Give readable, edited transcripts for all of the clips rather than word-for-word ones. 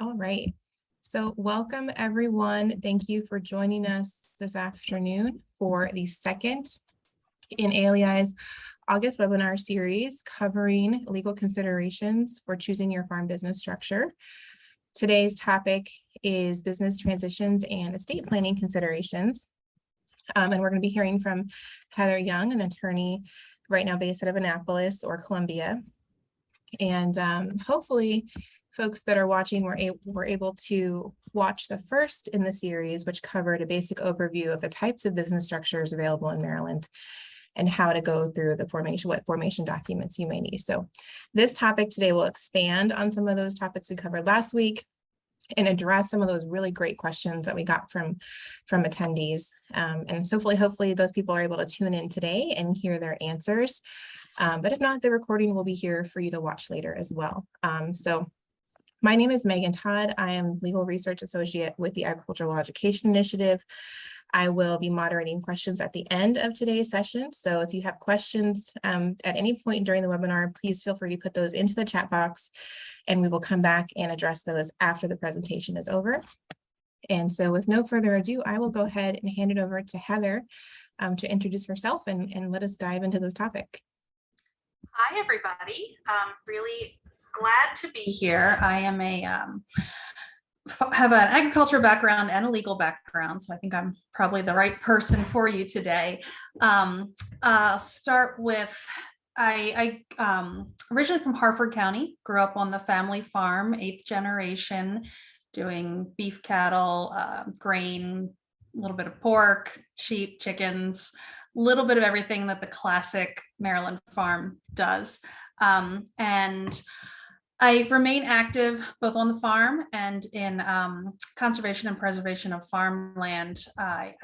All right. So welcome everyone. Thank you for joining us this afternoon for the second in ALEI's August webinar series covering legal considerations for choosing your farm business structure. Today's topic is business transitions and estate planning considerations. And we're going to be hearing from Heather Young, an attorney right now based out of Annapolis or Columbia. And hopefully folks that are watching were able to watch the first in the series, which covered a basic overview of the types of business structures available in Maryland and how to go through the formation, what formation documents you may need. So this topic today will expand on some of those topics we covered last week and address some of those really great questions that we got from attendees. And hopefully those people are able to tune in today and hear their answers. But if not, the recording will be here for you to watch later as well. So my name is Megan Todd. I am Legal Research Associate with the Agricultural Law Education Initiative. I will be moderating questions at the end of today's session. So if you have questions at any point during the webinar, please feel free to put those into the chat box and we will come back and address those after the presentation is over. And so with no further ado, I will go ahead and hand it over to Heather to introduce herself and let us dive into this topic. Hi, everybody. Really glad to be here. I am have an agriculture background and a legal background, so I think I'm probably the right person for you today. I'll start with, I originally from Harford County, grew up on the family farm, 8th generation, doing beef cattle, grain, a little bit of pork, sheep, chickens, a little bit of everything that the classic Maryland farm does. And I remain active both on the farm and in conservation and preservation of farmland. I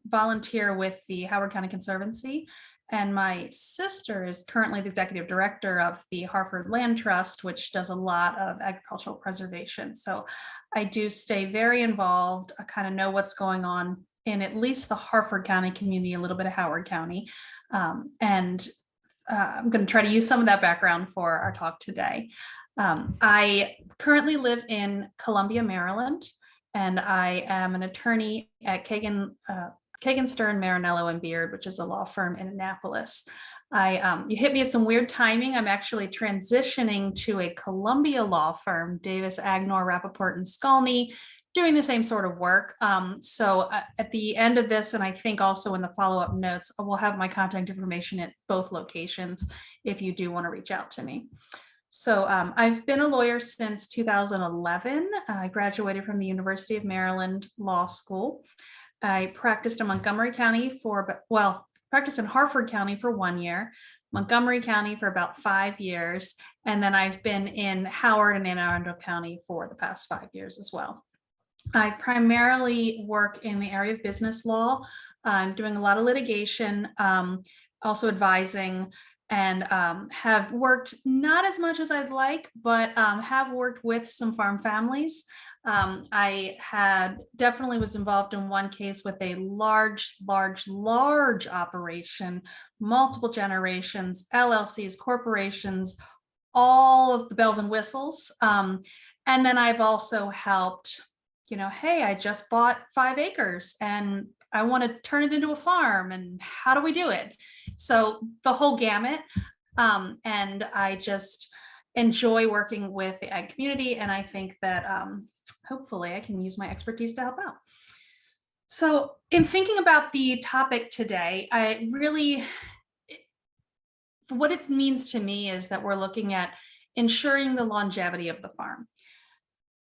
volunteer with the Howard County Conservancy, and my sister is currently the executive director of the Harford Land Trust, which does a lot of agricultural preservation. So I do stay very involved. I kind of know what's going on in at least the Harford County community, a little bit of Howard County. And I'm going to try to use some of that background for our talk today. I currently live in Columbia, Maryland, and I am an attorney at Kagan, Stern, Marinello and Beard, which is a law firm in Annapolis. You hit me at some weird timing. I'm actually transitioning to a Columbia law firm, Davis, Agnor, Rappaport, and Skolny, doing the same sort of work. So at the end of this, and I think also in the follow-up notes, we'll have my contact information at both locations if you do want to reach out to me. So I've been a lawyer since 2011. I graduated from the University of Maryland Law School. I practiced in Montgomery County practiced in Harford County for 1 year, Montgomery County for about 5 years, and then I've been in Howard and Anne Arundel County for the past 5 years as well. I primarily work in the area of business law. I'm doing a lot of litigation, also advising, and have worked not as much as I'd like, but have worked with some farm families. I definitely was involved in one case with a large operation, multiple generations, LLCs, corporations, all of the bells and whistles. And then I've also helped, hey, I just bought 5 acres and I want to turn it into a farm, and how do we do it? So the whole gamut. And I just enjoy working with the ag community. And I think that hopefully I can use my expertise to help out. So in thinking about the topic today, what it means to me is that we're looking at ensuring the longevity of the farm.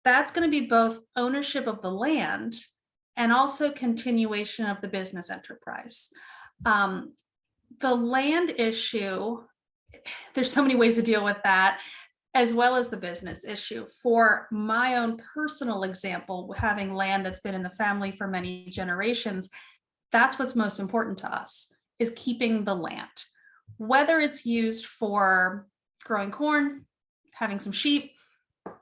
That's going to be both ownership of the land and also continuation of the business enterprise. The land issue, there's so many ways to deal with that, as well as the business issue. For my own personal example, having land that's been in the family for many generations, that's what's most important to us, is keeping the land. Whether it's used for growing corn, having some sheep,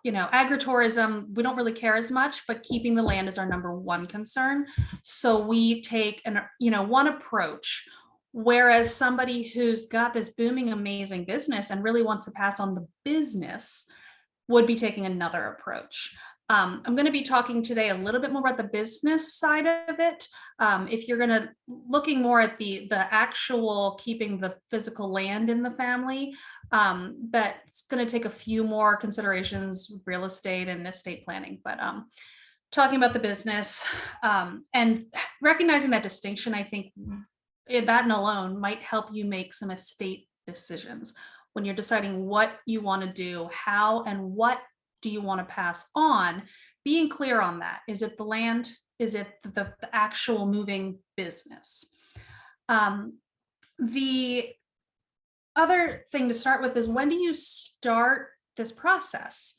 agritourism, we don't really care as much, but keeping the land is our number one concern. So we take one approach, whereas somebody who's got this booming, amazing business and really wants to pass on the business would be taking another approach. I'm going to be talking today a little bit more about the business side of it. If you're looking more at the actual keeping the physical land in the family, that's going to take a few more considerations, real estate and estate planning. But talking about the business and recognizing that distinction, I think that and alone might help you make some estate decisions when you're deciding what you want to do, how and what do you want to pass on. Being clear on that. Is it the land? Is it the actual moving business? The other thing to start with is, when do you start this process?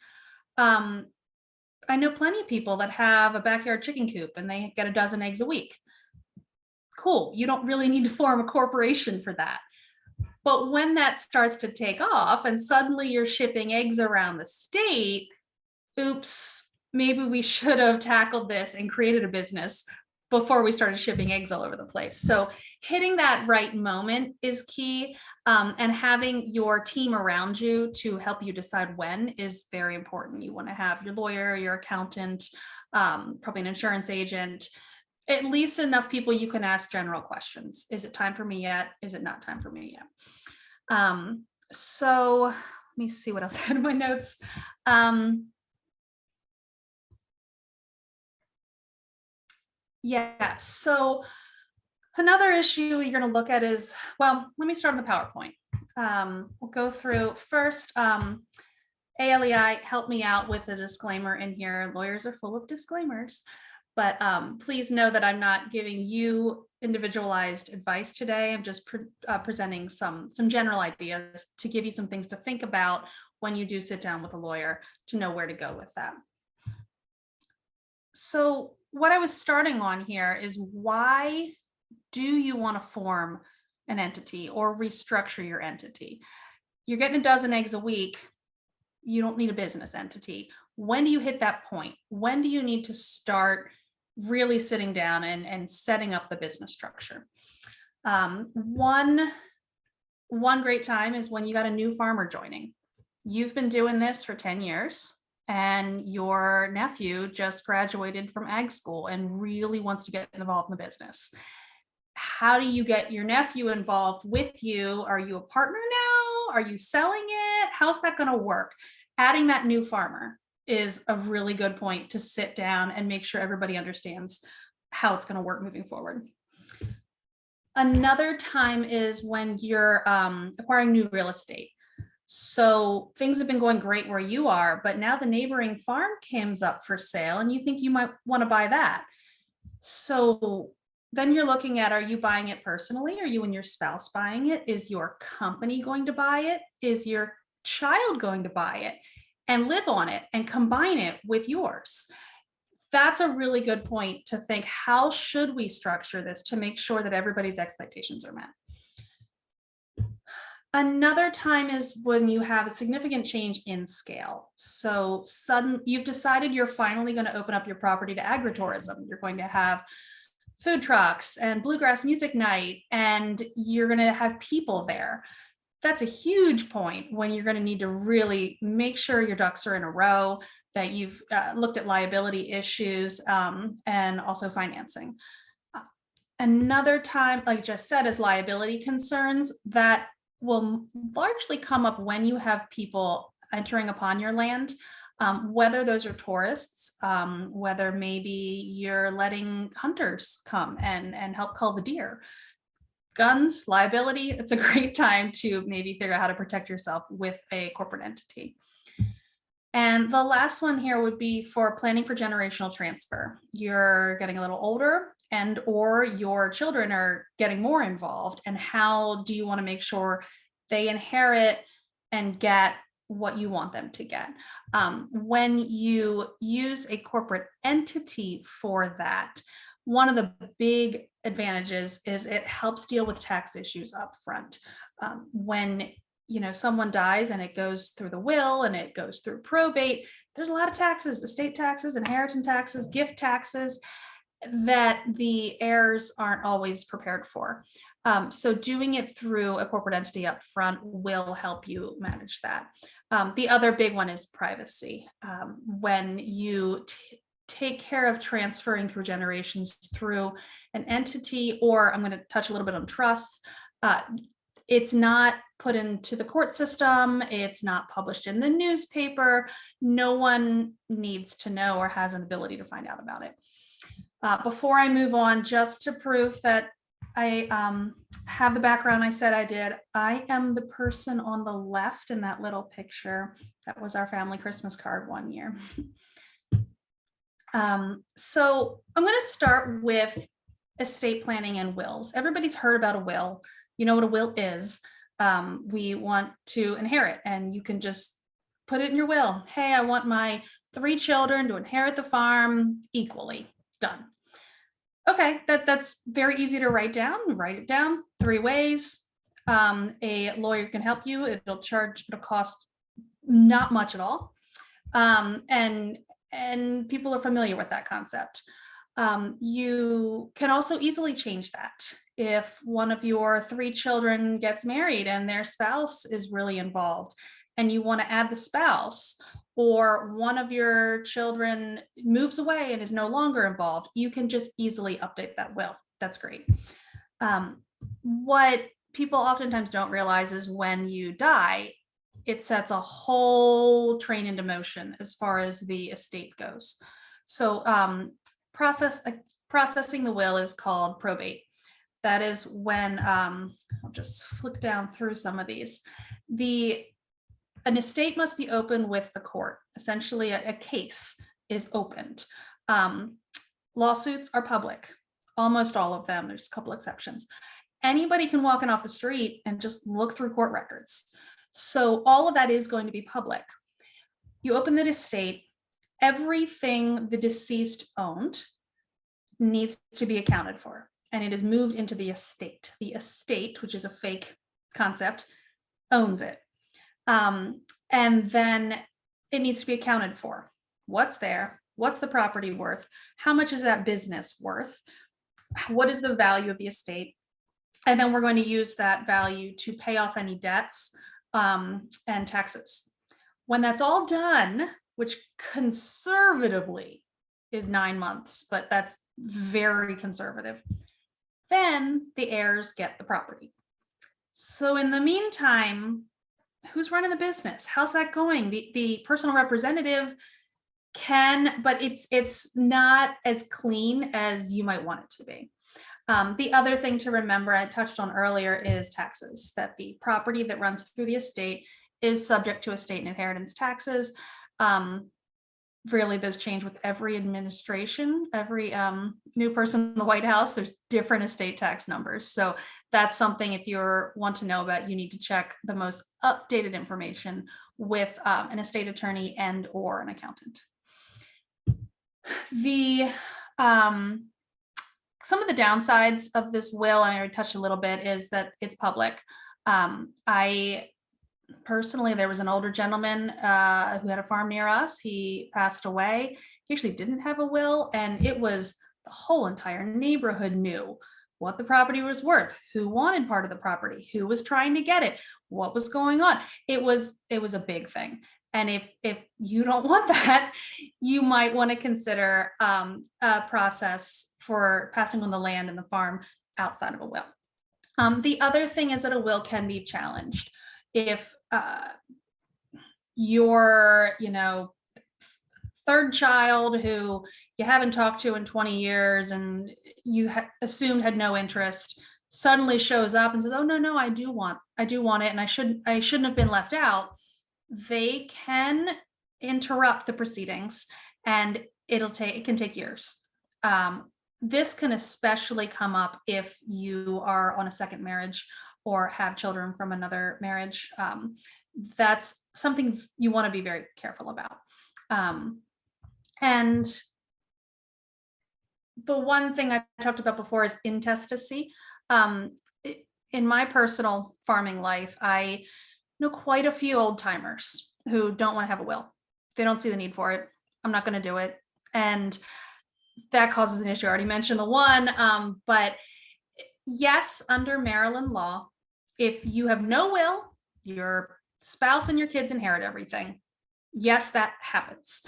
I know plenty of people that have a backyard chicken coop and they get a dozen eggs a week. Cool. You don't really need to form a corporation for that. But when that starts to take off and suddenly you're shipping eggs around the state, oops, maybe we should have tackled this and created a business before we started shipping eggs all over the place. So hitting that right moment is key, and having your team around you to help you decide when is very important. You want to have your lawyer, your accountant, probably an insurance agent, at least enough people you can ask general questions. Is it time for me yet? Is it not time for me yet? So let me see what else I had in my notes. Yeah, so another issue you're going to look at is, well, let me start on the PowerPoint. We'll go through first. ALEI, help me out with the disclaimer in here. Lawyers are full of disclaimers, but please know that I'm not giving you individualized advice today. I'm just presenting some general ideas to give you some things to think about when you do sit down with a lawyer to know where to go with that. So what I was starting on here is, why do you want to form an entity or restructure your entity? You're getting a dozen eggs a week. You don't need a business entity. When do you hit that point? When do you need to start really sitting down and setting up the business structure? One great time is when you got a new farmer joining. You've been doing this for 10 years. And your nephew just graduated from ag school and really wants to get involved in the business. How do you get your nephew involved with you? Are you a partner now? Are you selling it? How's that going to work? Adding that new farmer is a really good point to sit down and make sure everybody understands how it's going to work moving forward. Another time is when you're acquiring new real estate. So things have been going great where you are, but now the neighboring farm comes up for sale and you think you might want to buy that. So then you're looking at, are you buying it personally? Are you and your spouse buying it? Is your company going to buy it? Is your child going to buy it and live on it and combine it with yours? That's a really good point to think, how should we structure this to make sure that everybody's expectations are met? Another time is when you have a significant change in scale. So you've decided you're finally going to open up your property to agritourism. You're going to have food trucks and bluegrass music night, and you're going to have people there. That's a huge point when you're going to need to really make sure your ducks are in a row, that you've looked at liability issues and also financing. Another time, like I just said, is liability concerns that will largely come up when you have people entering upon your land, whether those are tourists, whether maybe you're letting hunters come and help cull the deer. Guns, liability, it's a great time to maybe figure out how to protect yourself with a corporate entity. And the last one here would be for planning for generational transfer. You're getting a little older, and or your children are getting more involved, and how do you want to make sure they inherit and get what you want them to get? When you use a corporate entity for that, one of the big advantages is it helps deal with tax issues up front. When someone dies and it goes through the will and it goes through probate, there's a lot of taxes, estate taxes, inheritance taxes, gift taxes, that the heirs aren't always prepared for. So doing it through a corporate entity up front will help you manage that. The other big one is privacy. When you take care of transferring through generations through an entity, or I'm going to touch a little bit on trusts, it's not put into the court system. It's not published in the newspaper. No one needs to know or has an ability to find out about it. Before I move on, just to prove that I have the background I said I did, I am the person on the left in that little picture. That was our family Christmas card one year. So I'm going to start with estate planning and wills. Everybody's heard about a will. You know what a will is. We want to inherit, and you can just put it in your will. Hey, I want my 3 children to inherit the farm equally. Done. Okay, that's very easy to write down. Write it down 3 ways. A lawyer can help you. It'll cost not much at all. And people are familiar with that concept. You can also easily change that. If one of your 3 children gets married and their spouse is really involved and you want to add the spouse, or one of your children moves away and is no longer involved, you can just easily update that will. That's great. What people oftentimes don't realize is when you die, it sets a whole train into motion as far as the estate goes. So processing the will is called probate. That is when, I'll just flick down through some of these. An estate must be opened with the court. Essentially, a case is opened. Lawsuits are public, almost all of them. There's a couple exceptions. Anybody can walk in off the street and just look through court records. So all of that is going to be public. You open the estate, everything the deceased owned needs to be accounted for, and it is moved into the estate. The estate, which is a fake concept, owns it. And then it needs to be accounted for. What's there? What's the property worth? How much is that business worth? What is the value of the estate? And then we're going to use that value to pay off any debts and taxes. When that's all done, which conservatively is 9 months, but that's very conservative, then the heirs get the property. So in the meantime, who's running the business? How's that going? The personal representative can, but it's not as clean as you might want it to be. The other thing to remember, I touched on earlier, is taxes. That the property that runs through the estate is subject to estate and inheritance taxes. Really, those change with every administration. Every new person in the White House, there's different estate tax numbers. So that's something, if you want to know about, you need to check the most updated information with an estate attorney and or an accountant. Some of the downsides of this will, and I already touched a little bit, is that it's public. Personally, there was an older gentleman who had a farm near us. He passed away. He actually didn't have a will, and it was the whole entire neighborhood knew what the property was worth, who wanted part of the property, who was trying to get it, what was going on. It was a big thing. And if you don't want that, you might want to consider a process for passing on the land and the farm outside of a will. The other thing is that a will can be challenged. If your, third child who you haven't talked to in 20 years and you assumed had no interest suddenly shows up and says, "Oh, no, I do want it, and I shouldn't have been left out," they can interrupt the proceedings, and it can take years. This can especially come up if you are on a second marriage or have children from another marriage. That's something you want to be very careful about. And the one thing I talked about before is intestacy. In my personal farming life, I know quite a few old timers who don't want to have a will. They don't see the need for it. I'm not going to do it. And that causes an issue. I already mentioned the one, but yes, under Maryland law, if you have no will, your spouse and your kids inherit everything. Yes, that happens,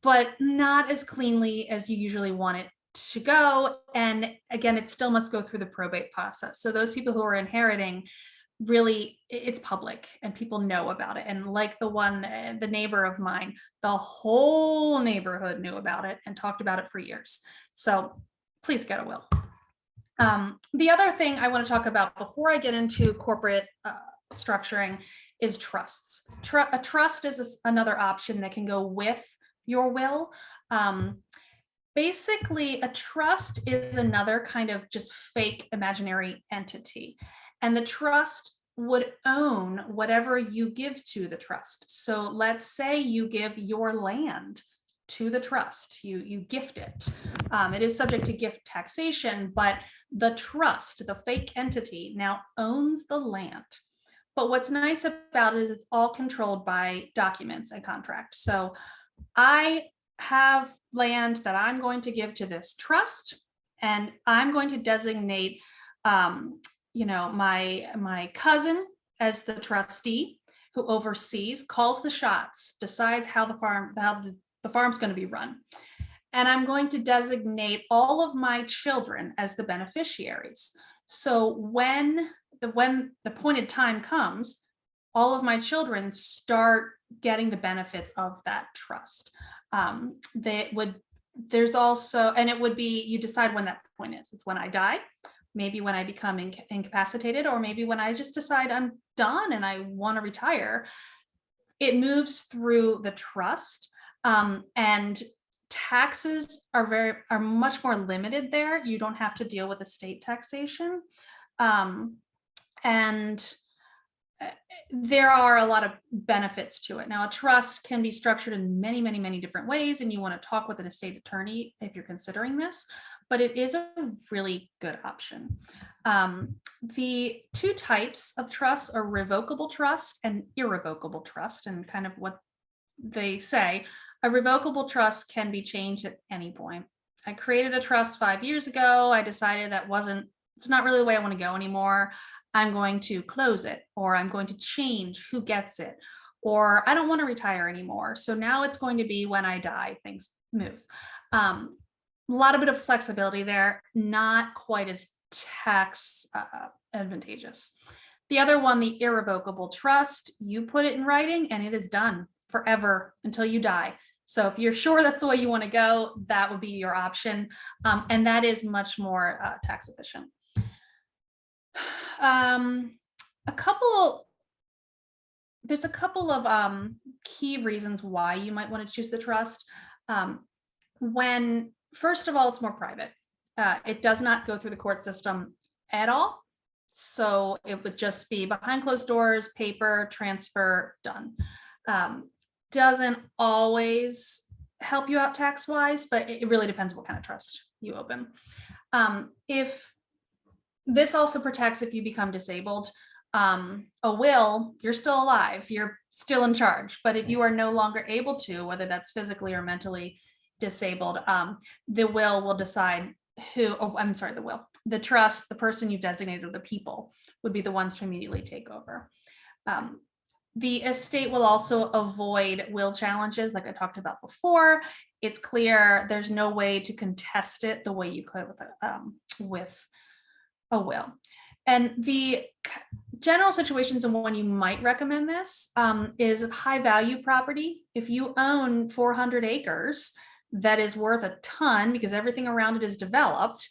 but not as cleanly as you usually want it to go. And again, it still must go through the probate process. So those people who are inheriting, really, it's public and people know about it. And like the neighbor of mine, the whole neighborhood knew about it and talked about it for years. So please get a will. The other thing I want to talk about before I get into corporate structuring is trusts. A trust is another option that can go with your will. Basically, a trust is another kind of just fake imaginary entity, and the trust would own whatever you give to the trust. So let's say you give your land to the trust, you gift it. It is subject to gift taxation, but the trust, the fake entity, now owns the land. But what's nice about it is it's all controlled by documents and contracts. So I have land that I'm going to give to this trust, and I'm going to designate my cousin as the trustee, who oversees, calls the shots, decides how the farm's going to be run. And I'm going to designate all of my children as the beneficiaries. So when the appointed time comes, all of my children start getting the benefits of that trust. There's also, and it would be, you decide when that point is. It's when I die, maybe when I become incapacitated, or maybe when I just decide I'm done and I want to retire. It moves through the trust, and taxes are much more limited there. You don't have to deal with estate taxation. And there are a lot of benefits to it. Now, a trust can be structured in many, many, many different ways, and you want to talk with an estate attorney if you're considering this, but it is a really good option. The two types of trusts are revocable trust and irrevocable trust, and kind of what they say. A revocable trust can be changed at any point. I created a trust 5 years ago. I decided it's not really the way I want to go anymore. I'm going to close it, or I'm going to change who gets it, or I don't want to retire anymore. So now it's going to be when I die, things move. A bit of flexibility there, not quite as tax advantageous. The other one, the irrevocable trust, you put it in writing and it is done forever until you die. So if you're sure that's the way you want to go, that would be your option. And that is much more tax efficient. There's a couple of key reasons why you might want to choose the trust. When, first of all, it's more private. It does not go through the court system at all. So it would just be behind closed doors, paper, transfer, done. Doesn't always help you out tax-wise, but it really depends what kind of trust you open. If this also protects if you become disabled. A will, you're still alive, you're still in charge. But if you are no longer able to, whether that's physically or mentally disabled, the will decide the trust, the person you've designated, or the people would be the ones to immediately take over. The estate will also avoid will challenges, like I talked about before. It's clear there's no way to contest it the way you could with a will. And the general situations in when you might recommend this is high value property. If you own 400 acres that is worth a ton because everything around it is developed,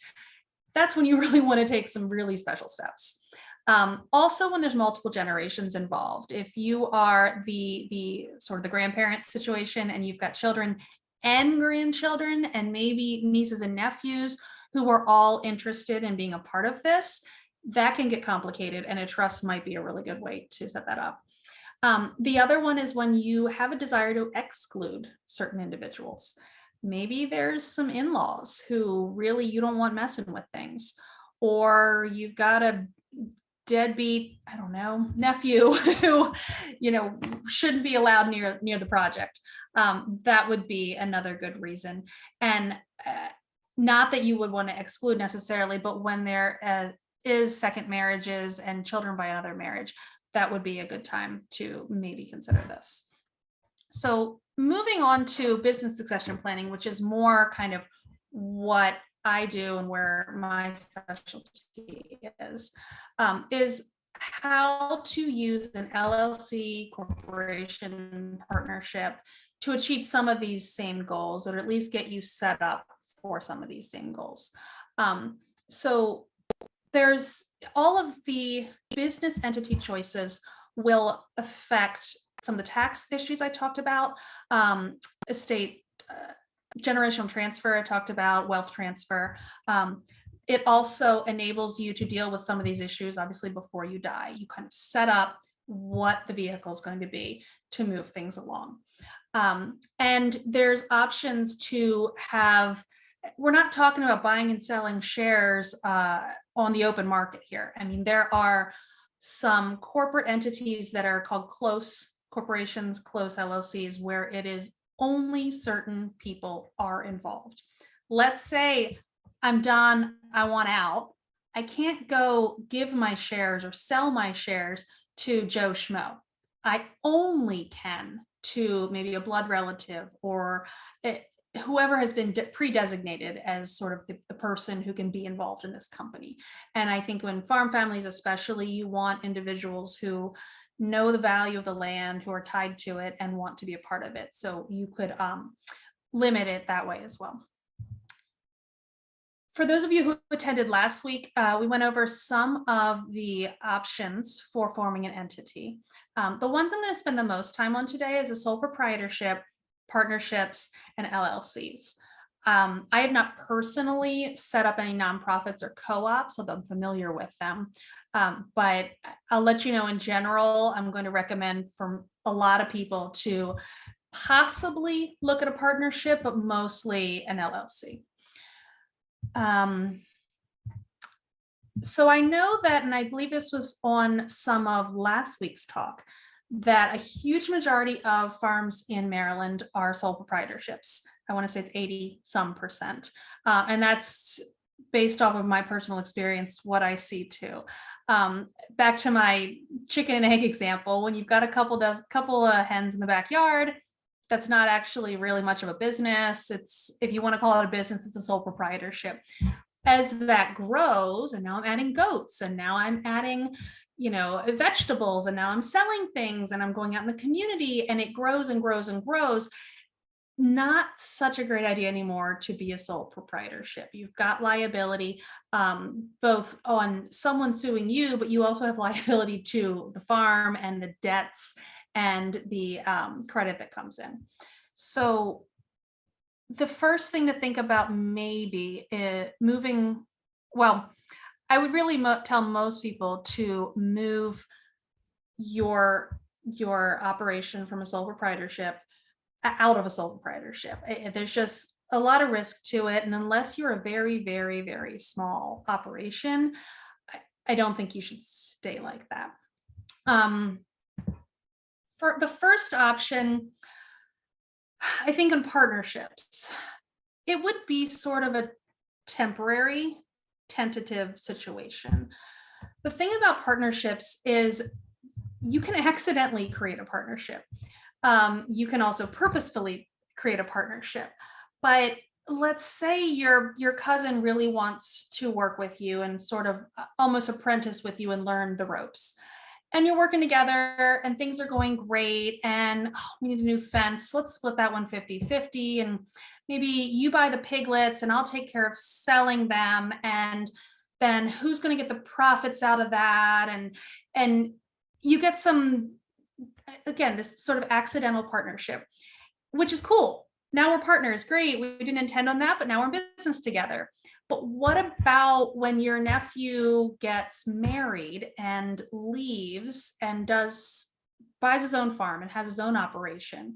that's when you really want to take some really special steps. Also, when there's multiple generations involved, if you are the sort of the grandparent situation and you've got children and grandchildren and maybe nieces and nephews who are all interested in being a part of this, that can get complicated, and a trust might be a really good way to set that up. The other one is when you have a desire to exclude certain individuals. Maybe there's some in-laws who really you don't want messing with things, or you've got a deadbeat, I don't know, nephew who, shouldn't be allowed near the project. That would be another good reason. And not that you would want to exclude necessarily, but when there is second marriages and children by another marriage, that would be a good time to maybe consider this. So moving on to business succession planning, which is more kind of what I do and where my specialty is how to use an LLC, corporation, partnership to achieve some of these same goals, or at least get you set up for some of these same goals. So there's all of the business entity choices will affect some of the tax issues I talked about, estate, generational transfer, I talked about wealth transfer. It also enables you to deal with some of these issues, obviously, before you die. You kind of set up what the vehicle is going to be to move things along. And there's options to have, we're not talking about buying and selling shares on the open market here. I mean, there are some corporate entities that are called close corporations, close LLCs, where it is only certain people are involved. Let's say I'm done, I want out. I can't go give my shares or sell my shares to Joe Schmo. I only can to maybe a blood relative or whoever has been pre-designated as sort of the person who can be involved in this company. And I think when farm families, especially, you want individuals who know the value of the land, who are tied to it and want to be a part of it. So you could limit it that way as well. For those of you who attended last week, we went over some of the options for forming an entity. The ones I'm going to spend the most time on today is a sole proprietorship, partnerships, and LLCs. I have not personally set up any nonprofits or co-ops, so I'm familiar with them. But I'll let you know, in general, I'm going to recommend for a lot of people to possibly look at a partnership, but mostly an LLC. So I know that, and I believe this was on some of last week's talk, that a huge majority of farms in Maryland are sole proprietorships. I want to say it's 80% and that's based off of my personal experience, what I see too. Back to my chicken and egg example, when you've got a couple of hens in the backyard, that's not actually really much of a business. It's, if you want to call it a business, it's a sole proprietorship. As that grows, and now I'm adding goats, and now I'm adding, vegetables, and now I'm selling things, and I'm going out in the community, and it grows and grows and grows. Not such a great idea anymore to be a sole proprietorship. You've got liability, both on someone suing you, but you also have liability to the farm and the debts and the credit that comes in. So the first thing to think about maybe is moving, well, I would really tell most people to move your operation from a sole proprietorship out of a sole proprietorship. There's just a lot of risk to it. And unless you're a very, very, very small operation, I don't think you should stay like that. For the first option, I think in partnerships, it would be sort of a temporary, tentative situation. The thing about partnerships is you can accidentally create a partnership. You can also purposefully create a partnership. But let's say your cousin really wants to work with you and sort of almost apprentice with you and learn the ropes. And you're working together and things are going great, and we need a new fence. Let's split that one 50-50. And maybe you buy the piglets and I'll take care of selling them. And then who's going to get the profits out of that? And you get some, again, this sort of accidental partnership, which is cool. Now we're partners. Great. We didn't intend on that, but now we're in business together. But what about when your nephew gets married and leaves and buys his own farm and has his own operation?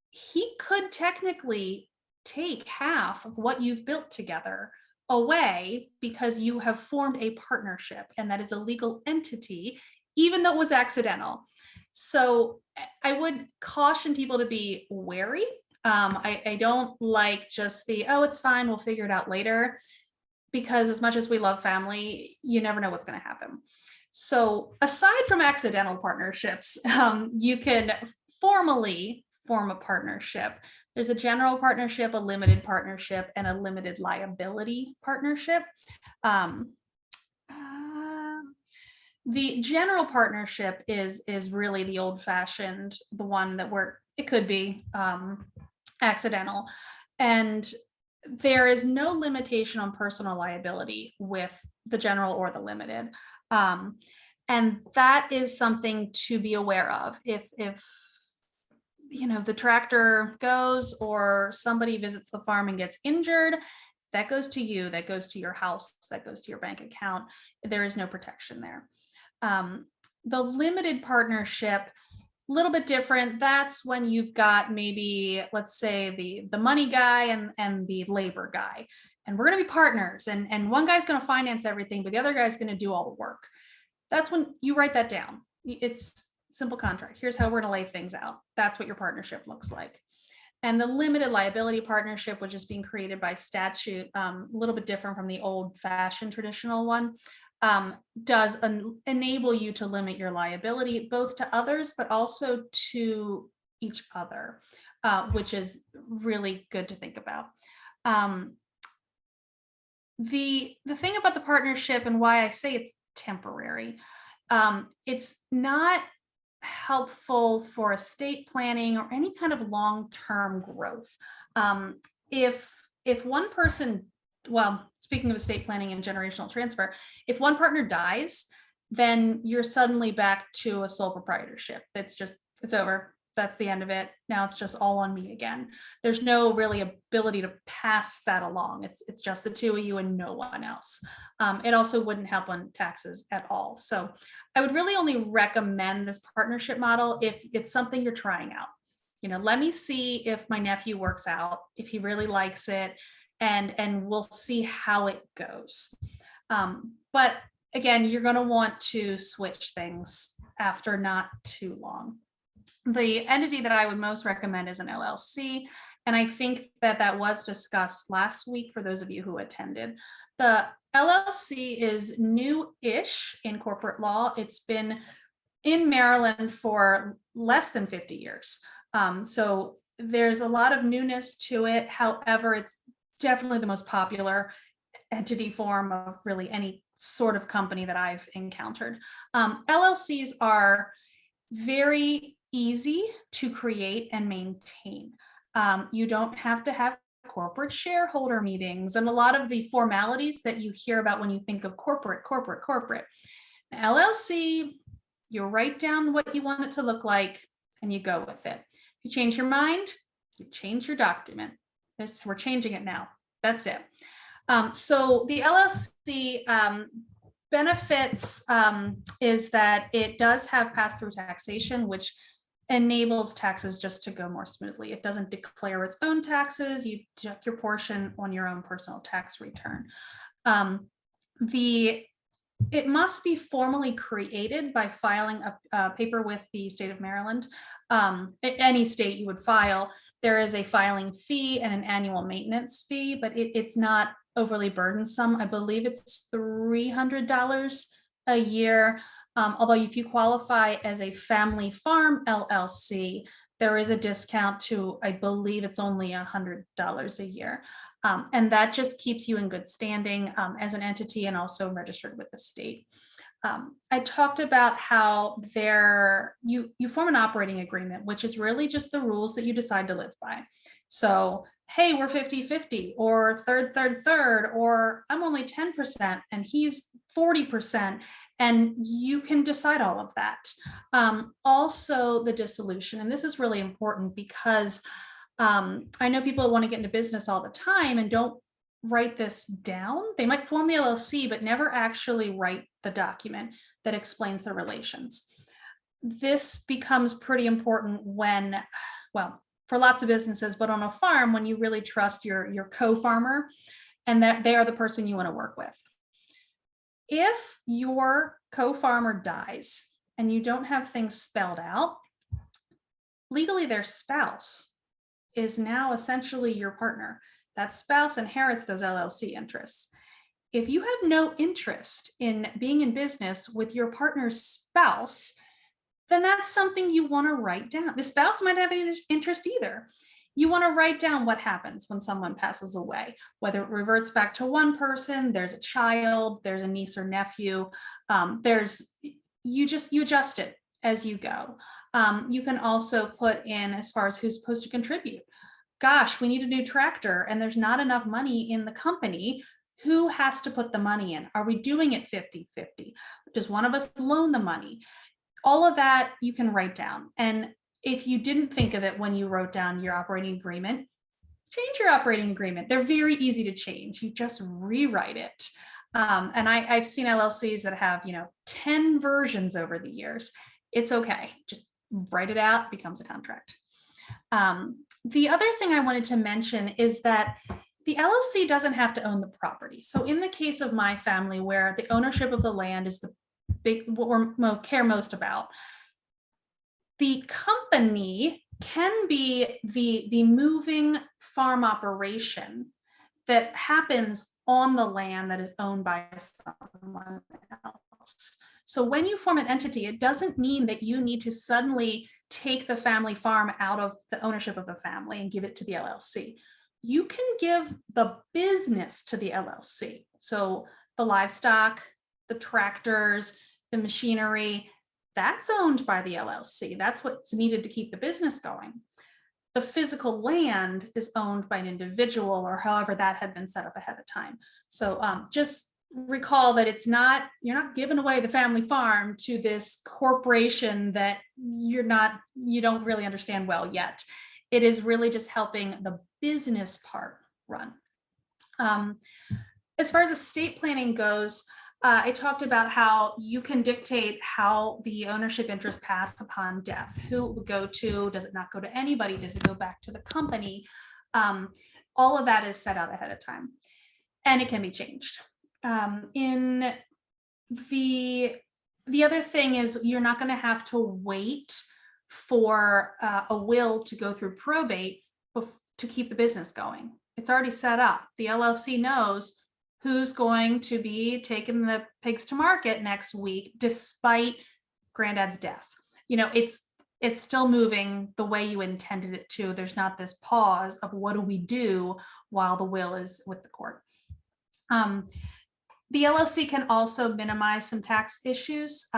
He could technically take half of what you've built together away because you have formed a partnership, and that is a legal entity, even though it was accidental. So I would caution people to be wary. I don't like just oh, it's fine, we'll figure it out later, because as much as we love family, you never know what's going to happen. So aside from accidental partnerships, you can formally form a partnership. There's a general partnership, a limited partnership, and a limited liability partnership. Um, uh, the general partnership is really the old-fashioned, the one that where it could be accidental, and there is no limitation on personal liability with the general or the limited. Um, and that is something to be aware of. If the tractor goes or somebody visits the farm and gets injured, that goes to you, that goes to your house, that goes to your bank account. There is no protection there. The limited partnership, a little bit different. That's when you've got maybe, let's say, the money guy and the labor guy, and we're going to be partners, and one guy's going to finance everything, but the other guy's going to do all the work. That's when you write that down. It's simple contract. Here's how we're going to lay things out. That's what your partnership looks like. And the limited liability partnership, which is being created by statute, a little bit different from the old-fashioned traditional one, does enable you to limit your liability both to others, but also to each other, which is really good to think about. The thing about the partnership and why I say it's temporary, it's not helpful for estate planning or any kind of long-term growth. If one person, well, speaking of estate planning and generational transfer, if one partner dies, then you're suddenly back to a sole proprietorship. It's over. That's the end of it. Now it's just all on me again. There's no really ability to pass that along. It's just the two of you and no one else. It also wouldn't help on taxes at all. So I would really only recommend this partnership model if it's something you're trying out. Let me see if my nephew works out, if he really likes it, and we'll see how it goes. But again, you're going to want to switch things after not too long. The entity that I would most recommend is an LLC. And I think that was discussed last week for those of you who attended. The LLC is new-ish in corporate law. It's been in Maryland for less than 50 years. So there's a lot of newness to it. However, it's definitely the most popular entity form of really any sort of company that I've encountered. LLCs are very easy to create and maintain. You don't have to have corporate shareholder meetings and a lot of the formalities that you hear about when you think of corporate. LLC, you write down what you want it to look like and you go with it. If you change your mind, you change your document. We're changing it now. That's it. So the LLC benefits is that it does have pass-through taxation, which enables taxes just to go more smoothly. It doesn't declare its own taxes. You deduct your portion on your own personal tax return. It must be formally created by filing a paper with the state of Maryland. Any state you would file, there is a filing fee and an annual maintenance fee, but it's not overly burdensome. I believe it's $300 a year. Although if you qualify as a family farm LLC, there is a discount to, I believe it's only $100 a year. And that just keeps you in good standing as an entity and also registered with the state. I talked about how you form an operating agreement, which is really just the rules that you decide to live by. So, hey, we're 50-50 or third, or I'm only 10% and he's 40%. And you can decide all of that. Also the dissolution, and this is really important because I know people want to get into business all the time and don't write this down. They might form the LLC, but never actually write the document that explains the relations. This becomes pretty important when, well, for lots of businesses, but on a farm, when you really trust your co-farmer and that they are the person you want to work with. If your co-farmer dies and you don't have things spelled out, legally their spouse is now essentially your partner. That spouse inherits those LLC interests. If you have no interest in being in business with your partner's spouse, then that's something you want to write down. The spouse might have any interest either. You want to write down what happens when someone passes away, whether it reverts back to one person, there's a child, there's a niece or nephew, you adjust it as you go. You can also put in as far as who's supposed to contribute. Gosh, we need a new tractor and there's not enough money in the company. Who has to put the money in? Are we doing it 50-50? Does one of us loan the money? All of that you can write down. And if you didn't think of it when you wrote down your operating agreement, change your operating agreement. They're very easy to change. You just rewrite it. And I've seen LLCs that have, 10 versions over the years. It's okay. Just write it out, it becomes a contract. The other thing I wanted to mention is that the LLC doesn't have to own the property. So in the case of my family, where the ownership of the land is what we care most about, the company can be the moving farm operation that happens on the land that is owned by someone else. So when you form an entity, it doesn't mean that you need to suddenly take the family farm out of the ownership of the family and give it to the LLC. You can give the business to the LLC. So the livestock, the tractors, the machinery, that's owned by the LLC. That's what's needed to keep the business going. The physical land is owned by an individual, or however that had been set up ahead of time. So just recall that you're not giving away the family farm to this corporation that you don't really understand well yet. It is really just helping the business part run. As far as estate planning goes, I talked about how you can dictate how the ownership interests pass upon death. Who it would go to? Does it not go to anybody? Does it go back to the company? All of that is set out ahead of time, and it can be changed. In the other thing is, you're not going to have to wait for a will to go through probate to keep the business going. It's already set up. The LLC knows who's going to be taking the pigs to market next week, despite granddad's death. It's still moving the way you intended it to. There's not this pause of what do we do while the will is with the court. The LLC can also minimize some tax issues,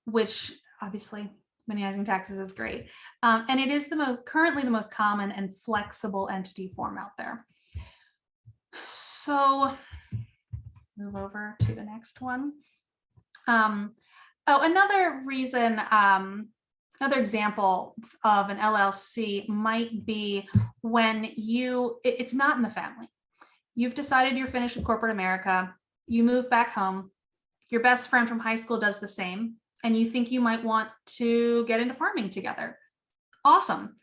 which obviously minimizing taxes is great. And it is currently the most common and flexible entity form out there. So move over to the next one. Another reason, another example of an LLC might be when it's not in the family. You've decided you're finished with corporate America. You move back home. Your best friend from high school does the same, and you think you might want to get into farming together. Awesome.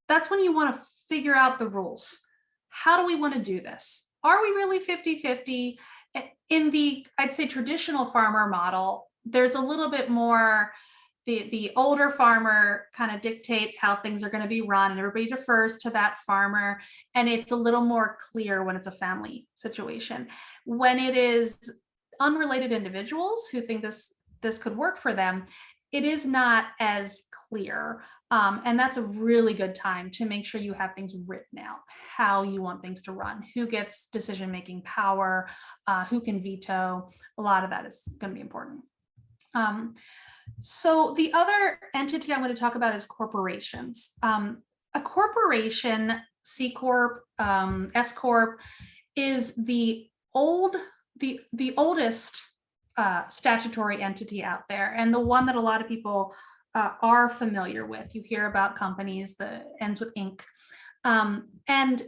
That's when you want to figure out the rules. How do we want to do this? Are we really 50-50? In the, I'd say, traditional farmer model, there's a little bit more, the older farmer kind of dictates how things are going to be run, and everybody defers to that farmer. And it's a little more clear when it's a family situation. When it is unrelated individuals who think this could work for them, it is not as clear. And that's a really good time to make sure you have things written out, how you want things to run, who gets decision-making power, who can veto. A lot of that is going to be important. So the other entity I want to talk about is corporations. A corporation, C Corp, S Corp, is the oldest statutory entity out there, and the one that a lot of people are familiar with. You hear about companies that ends with Inc. And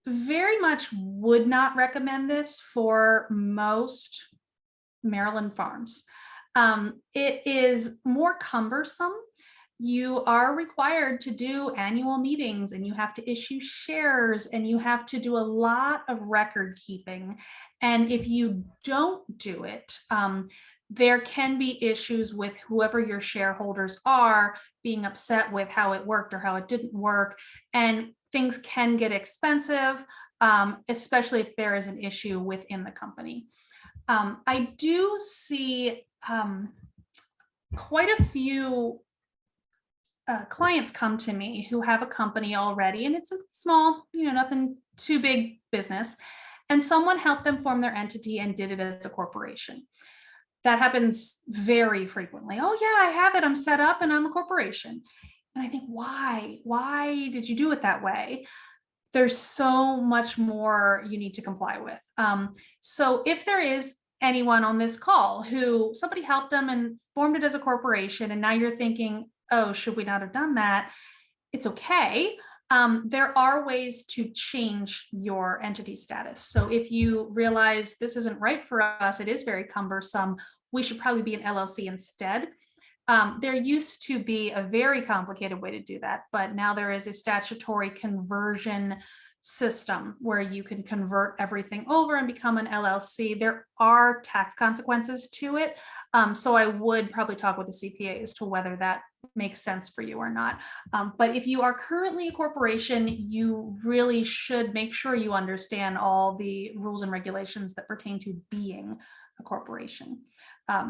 very much would not recommend this for most Maryland farms. It is more cumbersome. You are required to do annual meetings, and you have to issue shares, and you have to do a lot of record keeping. And if you don't do it, there can be issues with whoever your shareholders are being upset with how it worked or how it didn't work. And things can get expensive, especially if there is an issue within the company. I do see quite a few clients come to me who have a company already, and it's a small, nothing too big business, and someone helped them form their entity and did it as a corporation. That happens very frequently. Oh yeah, I have it. I'm set up and I'm a corporation. And I think, why? Why did you do it that way? There's so much more you need to comply with. So if there is anyone on this call who somebody helped them and formed it as a corporation, and now you're thinking, oh, should we not have done that? It's okay. There are ways to change your entity status. So if you realize this isn't right for us, it is very cumbersome, we should probably be an LLC instead. There used to be a very complicated way to do that, but now there is a statutory conversion system where you can convert everything over and become an LLC. There are tax consequences to it. So I would probably talk with the CPA as to whether that makes sense for you or not. But if you are currently a corporation, you really should make sure you understand all the rules and regulations that pertain to being a corporation.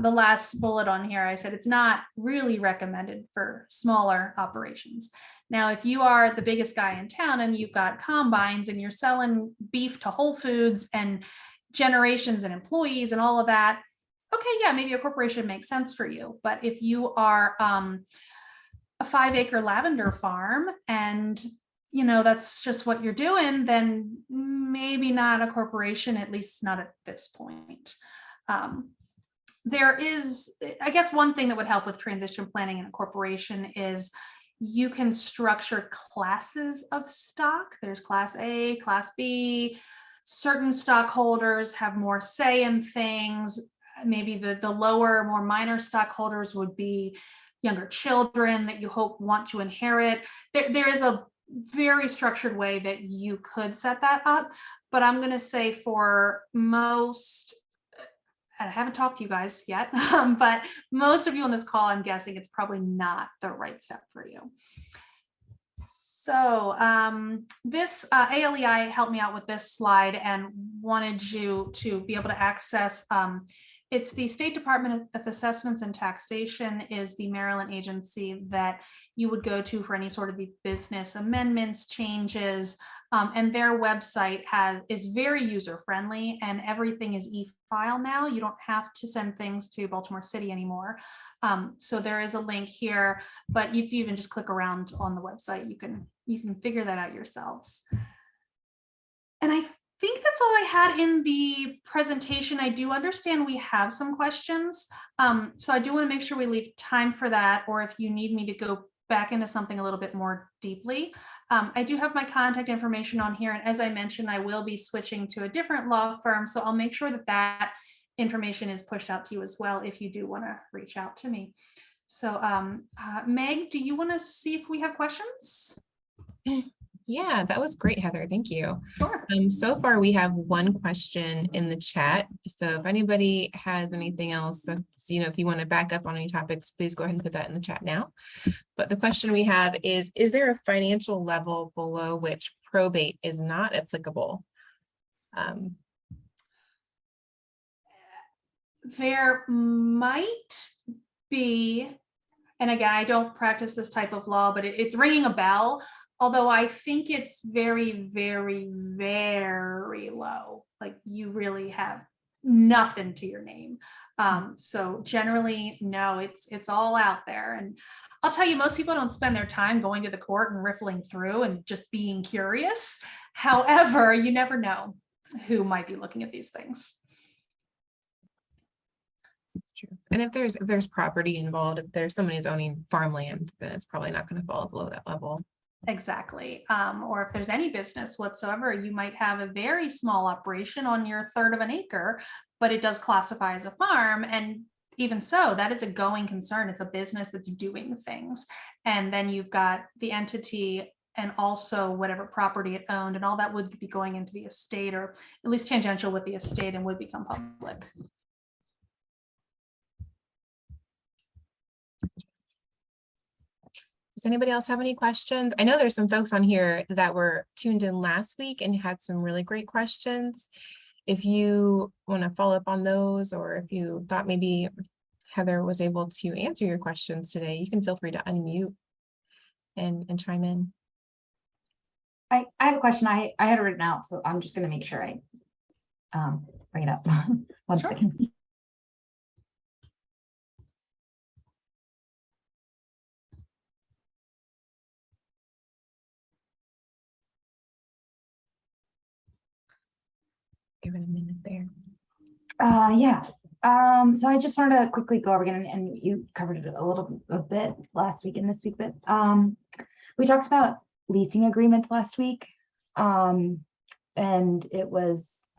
The last bullet on here, I said it's not really recommended for smaller operations. Now, if you are the biggest guy in town and you've got combines and you're selling beef to Whole Foods and generations and employees and all of that, okay, yeah, maybe a corporation makes sense for you. But if you are a 5-acre lavender farm and that's just what you're doing, then maybe not a corporation, at least not at this point. There is, I guess, one thing that would help with transition planning in a corporation is you can structure classes of stock. There's class A, class B. Certain stockholders have more say in things. Maybe the lower, more minor stockholders would be younger children that you hope want to inherit. There is a very structured way that you could set that up. But I'm going to say for most, I haven't talked to you guys yet, but most of you on this call, I'm guessing it's probably not the right step for you. So this ALEI helped me out with this slide and wanted you to be able to access. It's the State Department of Assessments and Taxation is the Maryland agency that you would go to for any sort of the business amendments, changes, and their website is very user-friendly and everything is e-file now. You don't have to send things to Baltimore City anymore. So there is a link here, but if you even just click around on the website, you can figure that out yourselves. And I think that's all I had in the presentation. I do understand we have some questions. So I do want to make sure we leave time for that, or if you need me to go back into something a little bit more deeply. I do have my contact information on here. And as I mentioned, I will be switching to a different law firm. So I'll make sure that that information is pushed out to you as well if you do want to reach out to me. So Meg, do you want to see if we have questions? Yeah, that was great, Heather. Thank you. Sure. So far, we have one question in the chat. So if anybody has anything else, if you want to back up on any topics, please go ahead and put that in the chat now. But the question we have is there a financial level below which probate is not applicable? There might be, and again, I don't practice this type of law, but it's ringing a bell. Although I think it's very, very, very low. Like you really have nothing to your name. So generally, no, it's all out there. And I'll tell you, most people don't spend their time going to the court and riffling through and just being curious. However, you never know who might be looking at these things. That's true. And if there's property involved, if there's somebody who's owning farmland, then it's probably not going to fall below that level. Exactly. Or if there's any business whatsoever, you might have a very small operation on your 1/3 of an acre, but it does classify as a farm. And even so, that is a going concern. It's a business that's doing things. And then you've got the entity and also whatever property it owned, and all that would be going into the estate, or at least tangential with the estate, and would become public. Does anybody else have any questions? I know there's some folks on here that were tuned in last week and had some really great questions. If you want to follow up on those, or if you thought maybe Heather was able to answer your questions today, you can feel free to unmute and chime in. I have a question. I had it written out, so I'm just going to make sure I bring it up. One Sure. second. Give it a minute there. Yeah. So I just wanted to quickly go over again, and you covered it a bit last week and this week, but we talked about leasing agreements last week. And it was,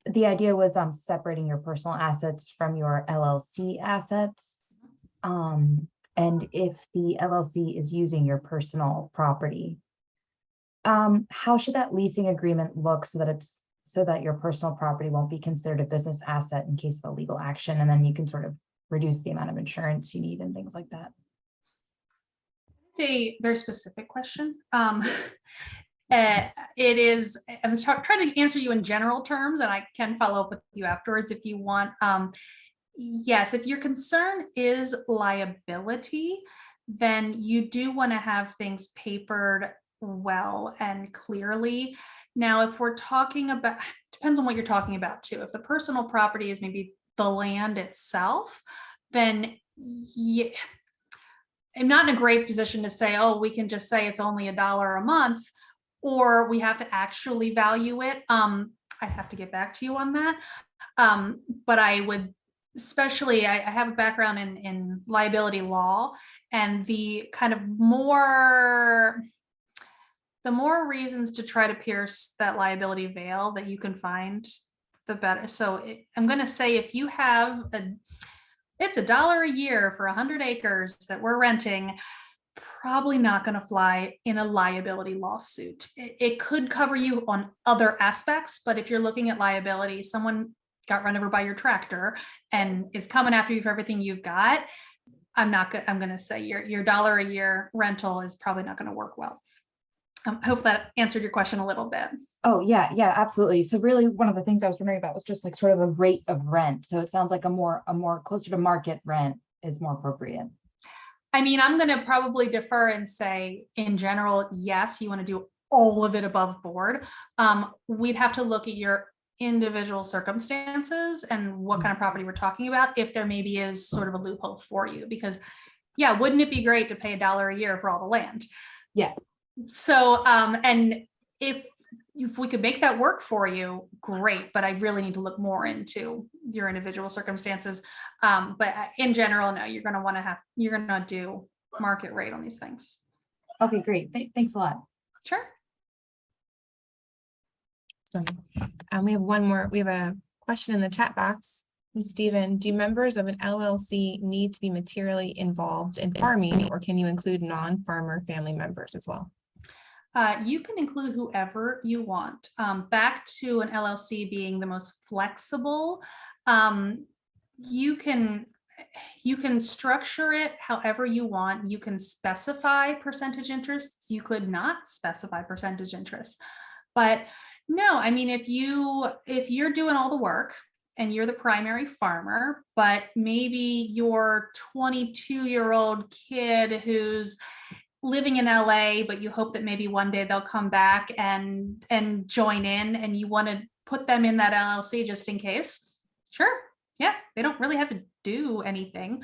the idea was separating your personal assets from your LLC assets. And if the LLC is using your personal property, how should that leasing agreement look so that your personal property won't be considered a business asset in case of a legal action, and then you can sort of reduce the amount of insurance you need and things like that? It's a very specific question. It is, I was trying to answer you in general terms, and I can follow up with you afterwards if you want. Yes, if your concern is liability, then you do want to have things papered well and clearly. Now, if we're talking about, depends on what you're talking about too. If the personal property is maybe the land itself, then yeah, I'm not in a great position to say, oh, we can just say it's only $1 a month, or we have to actually value it. I have to get back to you on that. But I would, especially, I have a background in liability law, and the kind of the more reasons to try to pierce that liability veil that you can find, the better. So I'm going to say, if you have it's $1 a year for 100 acres that we're renting, probably not going to fly in a liability lawsuit. It could cover you on other aspects, but if you're looking at liability, someone got run over by your tractor and is coming after you for everything you've got, I'm going to say your $1 a year rental is probably not going to work well. Hope that answered your question a little bit. Oh, yeah, absolutely. So really, one of the things I was wondering about was just like sort of a rate of rent. So it sounds like a more closer to market rent is more appropriate. I mean, I'm going to probably defer and say, in general, yes, you want to do all of it above board. We'd have to look at your individual circumstances and what kind of property we're talking about, if there maybe is sort of a loophole for you, because yeah, wouldn't it be great to pay $1 a year for all the land? Yeah. So, and if we could make that work for you, great, but I really need to look more into your individual circumstances. But in general, no, you're going to do market rate on these things. Okay, great. Thanks a lot. Sure. So we have one more. We have a question in the chat box. Stephen, do members of an LLC need to be materially involved in farming, or can you include non-farmer family members as well? You can include whoever you want. Back to an LLC being the most flexible, you can structure it however you want. You can specify percentage interests. You could not specify percentage interests. But no, I mean, if you're doing all the work and you're the primary farmer, but maybe your 22-year-old kid who's living in LA, but you hope that maybe one day they'll come back and join in, and you want to put them in that LLC just in case. Sure. Yeah. They don't really have to do anything.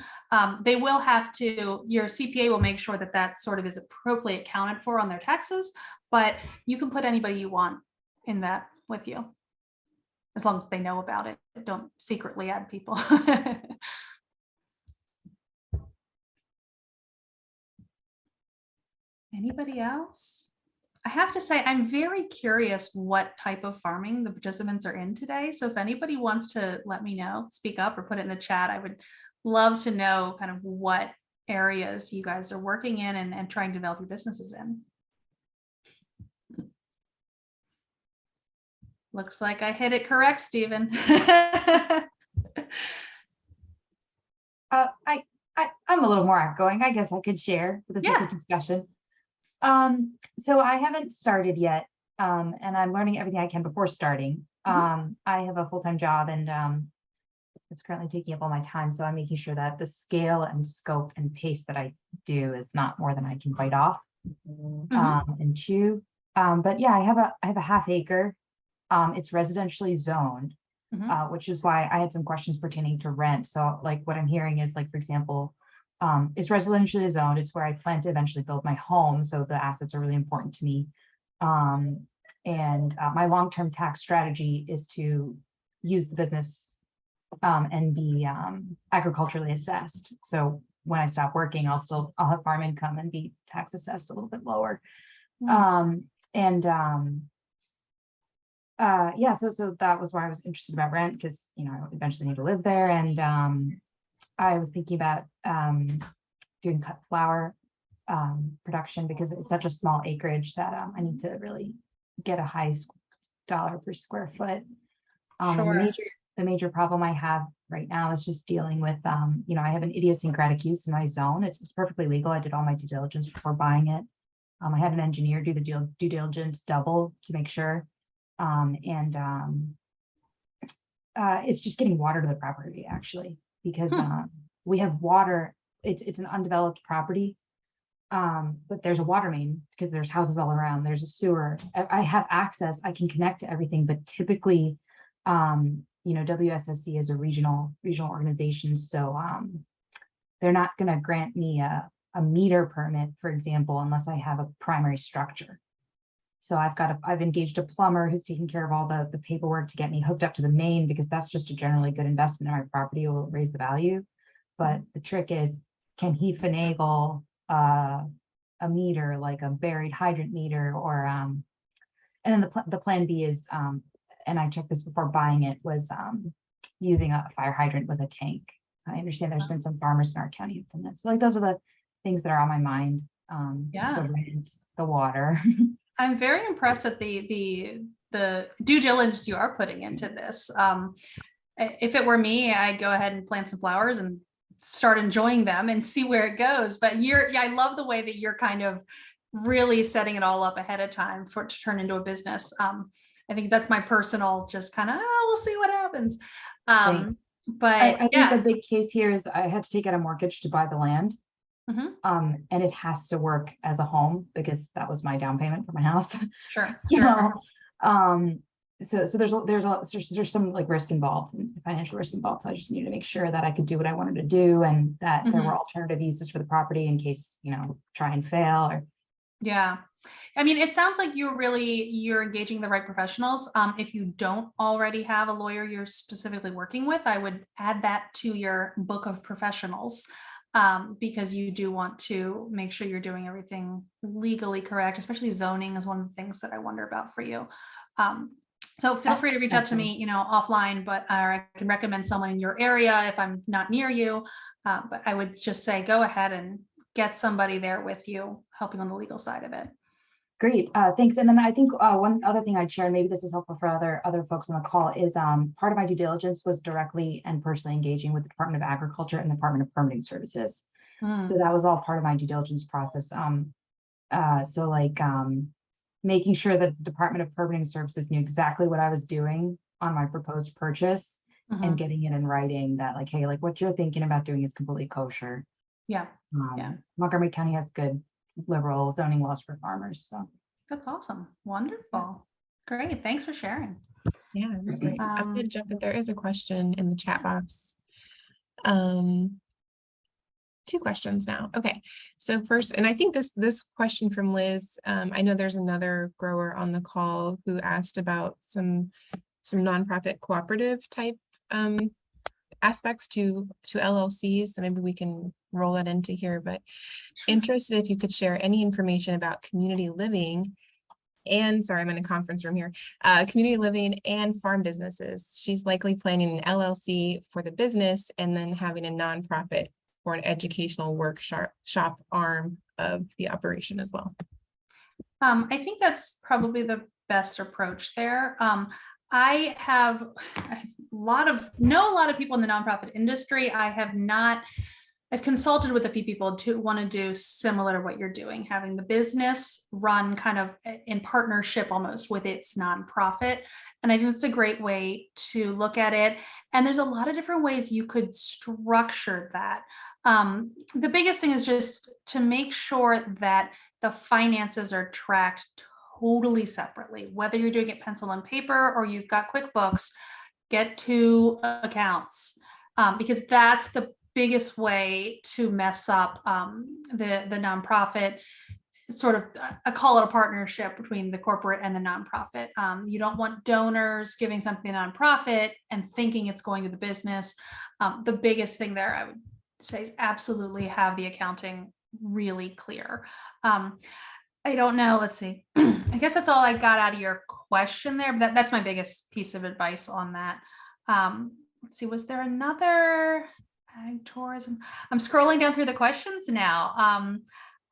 They will have to, your CPA will make sure that that sort of is appropriately accounted for on their taxes, but you can put anybody you want in that with you, as long as they know about it. Don't secretly add people. Anybody else? I have to say, I'm very curious what type of farming the participants are in today. So if anybody wants to let me know, speak up or put it in the chat, I would love to know kind of what areas you guys are working in and trying to develop your businesses in. Looks like I hit it correct, Stephen. I I'm a little more outgoing. I guess I could share for the sake of discussion. So I haven't started yet, and I'm learning everything I can before starting. I have a full-time job, and it's currently taking up all my time. So I'm making sure that the scale and scope and pace that I do is not more than I can bite off and chew. But yeah, I have a half acre. It's residentially zoned, which is why I had some questions pertaining to rent. So like what I'm hearing is like, for example, it's residentially zoned. It's where I plan to eventually build my home. So the assets are really important to me. And my long-term tax strategy is to use the business and be agriculturally assessed. So when I stop working, I'll have farm income and be tax assessed a little bit lower. Yeah, so that was why I was interested about rent, because I eventually need to live there. And I was thinking about doing cut flower production, because it's such a small acreage that I need to really get a high dollar per square foot. And the major problem I have right now is just dealing with I have an idiosyncratic use in my zone. It's perfectly legal. I did all my due diligence before buying it. I had an engineer do the due diligence double to make sure. It's just getting water to the property, actually, because we have water. It's an undeveloped property, but there's a water main because there's houses all around. There's a sewer. I have access. I can connect to everything, but typically, WSSC is a regional organization, so they're not going to grant me a meter permit, for example, unless I have a primary structure. So I've engaged a plumber who's taking care of all the paperwork to get me hooked up to the main, because that's just a generally good investment in my property. It will raise the value. But the trick is, can he finagle a meter, like a buried hydrant meter, or and then the plan B is, and I checked this before buying it, was using a fire hydrant with a tank. I understand there's been some farmers in our county who've done that. So like those are the things that are on my mind. The rent, the water. I'm very impressed at the due diligence you are putting into this. If it were me, I'd go ahead and plant some flowers and start enjoying them and see where it goes. But I love the way that you're kind of really setting it all up ahead of time for it to turn into a business. I think that's my personal, just kind of, we'll see what happens. But I think the big case here is I had to take out a mortgage to buy the land. And it has to work as a home, because that was my down payment for my house. Sure. So there's some like risk involved, and financial risk involved. So I just needed to make sure that I could do what I wanted to do, and that there were alternative uses for the property in case, try and fail. Or I mean, it sounds like you're engaging the right professionals. If you don't already have a lawyer you're specifically working with, I would add that to your book of professionals. Because you do want to make sure you're doing everything legally correct, especially zoning is one of the things that I wonder about for you. So feel free to reach out to me, offline, but I can recommend someone in your area if I'm not near you. But I would just say, go ahead and get somebody there with you, helping on the legal side of it. Great, thanks. And then I think one other thing I'd share, and maybe this is helpful for other folks on the call, is part of my due diligence was directly and personally engaging with the Department of Agriculture and the Department of Permitting Services. So that was all part of my due diligence process. Making sure that the Department of Permitting Services knew exactly what I was doing on my proposed purchase, and getting it in writing that like, hey, like what you're thinking about doing is completely kosher. Montgomery County has good liberal zoning laws for farmers. So that's awesome. Wonderful. Great. Thanks for sharing. Yeah, that's great. I'm going to jump in. There is a question in the chat box. 2 questions now. Okay. So first, and I think this question from Liz, I know there's another grower on the call who asked about some nonprofit cooperative type aspects to LLCs. So maybe we can roll that into here, but interested if you could share any information about community living and, sorry, I'm in a conference room here, community living and farm businesses. She's likely planning an LLC for the business and then having a nonprofit or an educational workshop arm of the operation as well. I think that's probably the best approach there. I know a lot of people in the nonprofit industry. I have not I've consulted with a few people to want to do similar to what you're doing, having the business run kind of in partnership almost with its nonprofit. And I think it's a great way to look at it. And there's a lot of different ways you could structure that. The biggest thing is just to make sure that the finances are tracked totally separately, whether you're doing it pencil and paper or you've got QuickBooks, get two accounts, because that's the biggest way to mess up the nonprofit. It's sort of, I call it a partnership between the corporate and the nonprofit. You don't want donors giving something to nonprofit and thinking it's going to the business. The biggest thing there, I would say, is absolutely have the accounting really clear. I don't know. Let's see. I guess that's all I got out of your question there. But that's my biggest piece of advice on that. Let's see. Was there another ag tourism? I'm scrolling down through the questions now.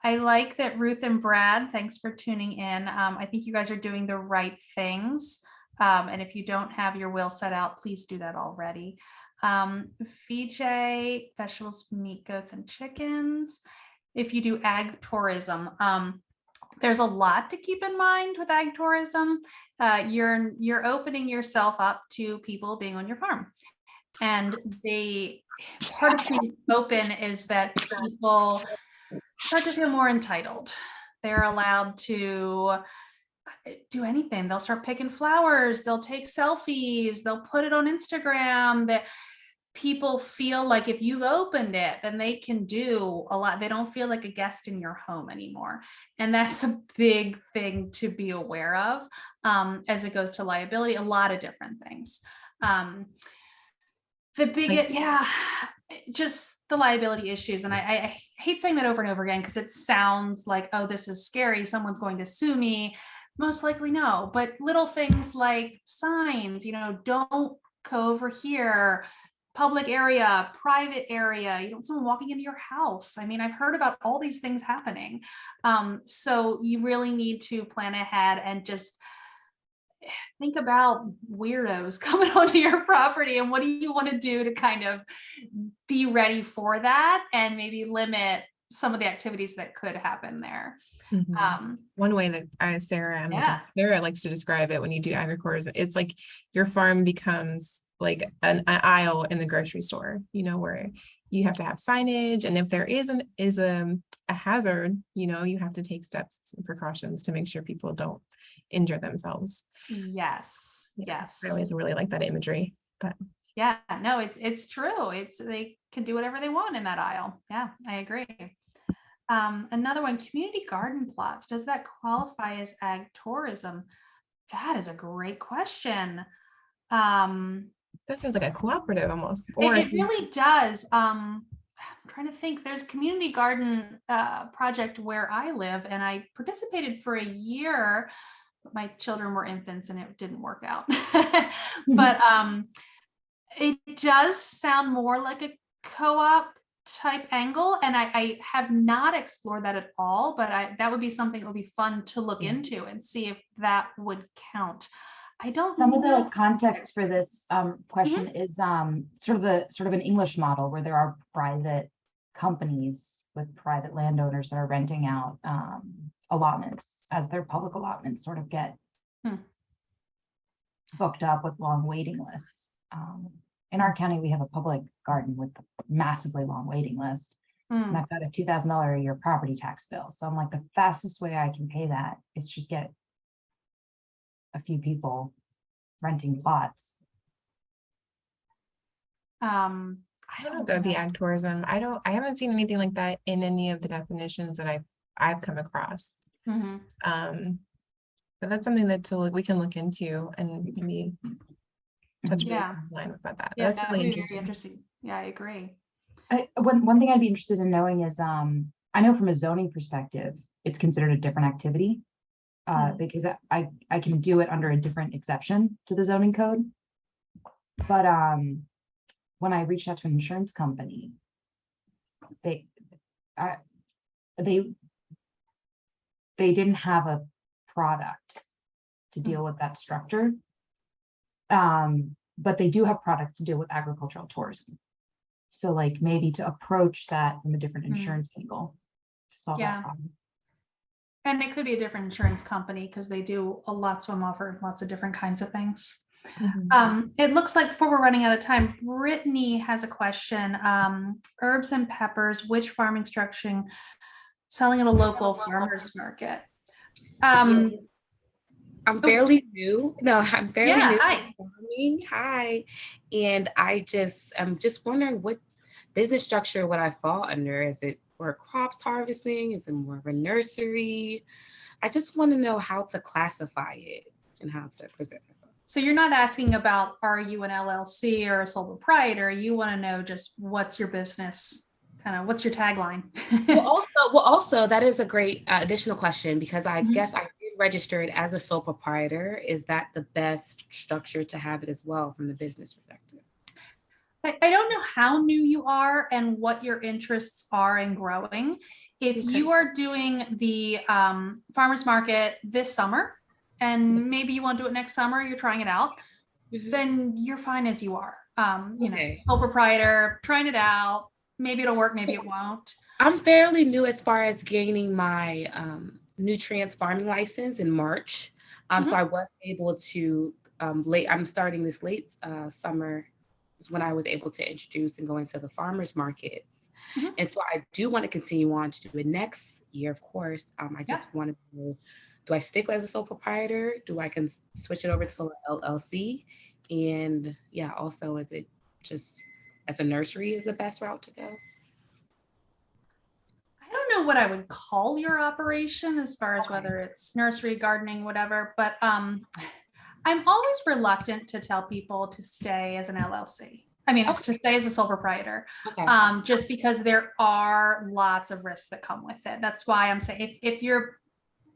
I like that Ruth and Brad, thanks for tuning in. I think you guys are doing the right things. And if you don't have your will set out, please do that already. VJ, vegetables, meat, goats, and chickens. If you do ag tourism, there's a lot to keep in mind with ag tourism. You're opening yourself up to people being on your farm. And part of being open is that people start to feel more entitled. They're allowed to do anything. They'll start picking flowers, they'll take selfies, they'll put it on Instagram. That people feel like if you've opened it, then they can do a lot. They don't feel like a guest in your home anymore. And that's a big thing to be aware of as it goes to liability, a lot of different things. The biggest, just the liability issues. And I hate saying that over and over again, because it sounds like, oh, this is scary, someone's going to sue me. Most likely no, but little things like signs, don't go over here, public area, private area, you don't want someone walking into your house. I mean, I've heard about all these things happening. So you really need to plan ahead and just think about weirdos coming onto your property and what do you want to do to kind of be ready for that and maybe limit some of the activities that could happen there. One way that Sarah likes to describe it when you do agritourism, it's like your farm becomes like an aisle in the grocery store, where you have to have signage, and if there is a hazard, you have to take steps and precautions to make sure people don't injure themselves. Yes. I always really like that imagery. But yeah, no, it's true. They can do whatever they want in that aisle. Yeah, I agree. Another one, community garden plots. Does that qualify as ag tourism? That is a great question. That seems like a cooperative almost. It really does. I'm trying to think. There's a community garden project where I live, and I participated for a year. My children were infants, and it didn't work out. But it does sound more like a co-op type angle, and I have not explored that at all. But that would be something that would be fun to look into and see if that would count. I don't Some know. of the context for this question is sort of an English model where there are private companies with private landowners that are renting out allotments as their public allotments sort of get booked up with long waiting lists. In our county, we have a public garden with a massively long waiting list. And I've got a $2,000 a year property tax bill. So I'm like, the fastest way I can pay that is just get a few people renting plots. I don't know if that'd be ag tourism. I haven't seen anything like that in any of the definitions that I've come across. But that's something that we can look into and maybe touch base online about that. Yeah, That's really interesting. Yeah, I agree. One thing I'd be interested in knowing is I know from a zoning perspective, it's considered a different activity. Because I can do it under a different exception to the zoning code. But when I reached out to an insurance company, they didn't have a product to deal with that structure. But they do have products to deal with agricultural tourism. So like maybe to approach that from a different Mhm. insurance angle to solve Yeah. that problem. And it could be a different insurance company because they do lots of them offer lots of different kinds of things. It looks like before we're running out of time, Brittany has a question. Herbs and peppers, which farming structure selling at a local farmers market? I'm Oops. fairly new. No, I'm fairly Yeah, new hi. to farming. Hi. And I'm just wondering what business structure would I fall under? Is it for crops harvesting? Is it more of a nursery? I just want to know how to classify it and how to present myself. So you're not asking about, are you an LLC or a sole proprietor? You want to know just what's your business, kind of what's your tagline? Well, also that is a great additional question because I Mhm. guess I did register it as a sole proprietor. Is that the best structure to have it as well from the business perspective? I don't know how new you are and what your interests are in growing. If Okay. you are doing the farmers market this summer, and maybe you want to do it next summer, you're trying it out, Mhm. then you're fine as you are. You know, Okay. sole proprietor, trying it out. Maybe it'll work, maybe it won't. I'm fairly new as far as gaining my nutrients farming license in March. So I was able to I'm starting this late summer is when I was able to introduce and go into the farmers markets. Mhm. And so I do want to continue on to do it next year, of course. I just want to know, do I stick as a sole proprietor? Do I can switch it over to the LLC? And yeah, also is it just as a nursery is the best route to go? I don't know what I would call your operation as far as Okay. whether it's nursery, gardening, whatever, but I'm always reluctant to tell people to stay as an LLC. I mean, Okay. to stay as a sole proprietor, Okay. just because there are lots of risks that come with it. That's why I'm saying if you're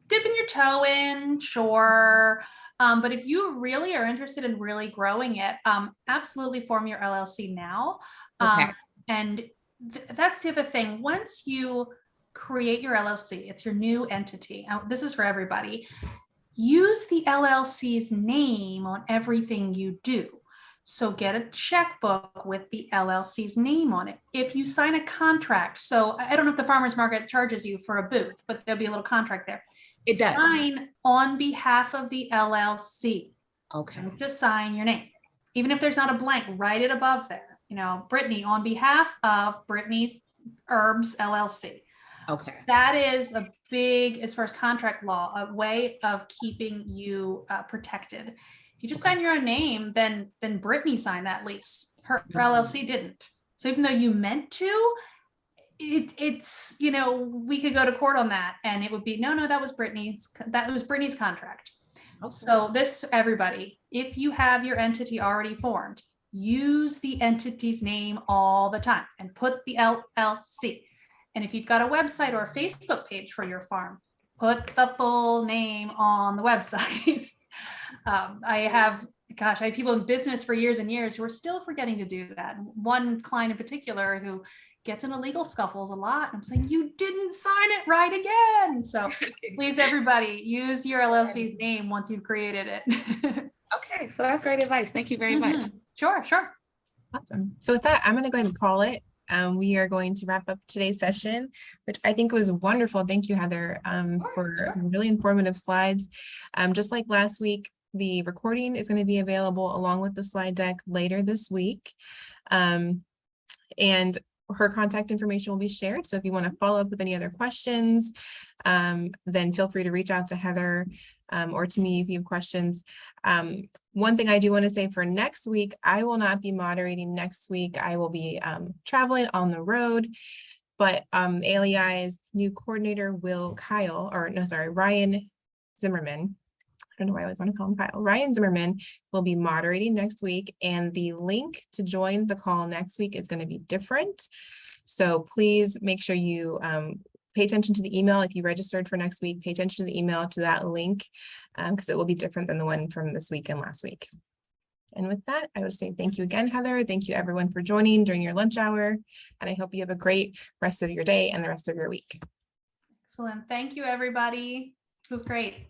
dipping your toe in, sure. But if you really are interested in really growing it, absolutely form your LLC now. Okay. And that's the other thing. Once you create your LLC, it's your new entity. This is for everybody. Use the LLC's name on everything you do. So get a checkbook with the LLC's name on it. If you sign a contract, so I don't know if the farmers market charges you for a booth, but there'll be a little contract there. It does. Sign on behalf of the LLC. Okay. Don't just sign your name. Even if there's not a blank, write it above there. You know, Brittany on behalf of Brittany's Herbs LLC. Okay. That is a big, as far as contract law, a way of keeping you protected. If you just sign your own name, then Brittany signed that lease. Her LLC didn't. So even though you meant to, it's, you know, we could go to court on that and it would be, no, that was Brittany's contract. Okay. So this, everybody, if you have your entity already formed, use the entity's name all the time and put the LLC. And if you've got a website or a Facebook page for your farm, put the full name on the website. I have people in business for years and years who are still forgetting to do that. One client in particular who gets into legal scuffles a lot. I'm saying, you didn't sign it right again. So please, everybody, use your LLC's name once you've created it. Okay, so that's great advice. Thank you very much. Sure. Awesome. So with that, I'm going to go ahead and call it. We are going to wrap up today's session, which I think was wonderful. Thank you, Heather, for really informative slides. Just like last week, the recording is going to be available along with the slide deck later this week. And her contact information will be shared. So if you want to follow up with any other questions, then feel free to reach out to Heather or to me if you have questions. One thing I do want to say for next week, I will not be moderating next week. I will be traveling on the road, but ALEI's new coordinator, Ryan Zimmerman. I don't know why I always want to call him Kyle. Ryan Zimmerman will be moderating next week, and the link to join the call next week is going to be different. So please make sure you pay attention to the email. If you registered for next week, pay attention to the email to that link because it will be different than the one from this week and last week. And with that, I would say thank you again, Heather. Thank you everyone for joining during your lunch hour. And I hope you have a great rest of your day and the rest of your week. Excellent. Thank you, everybody. It was great.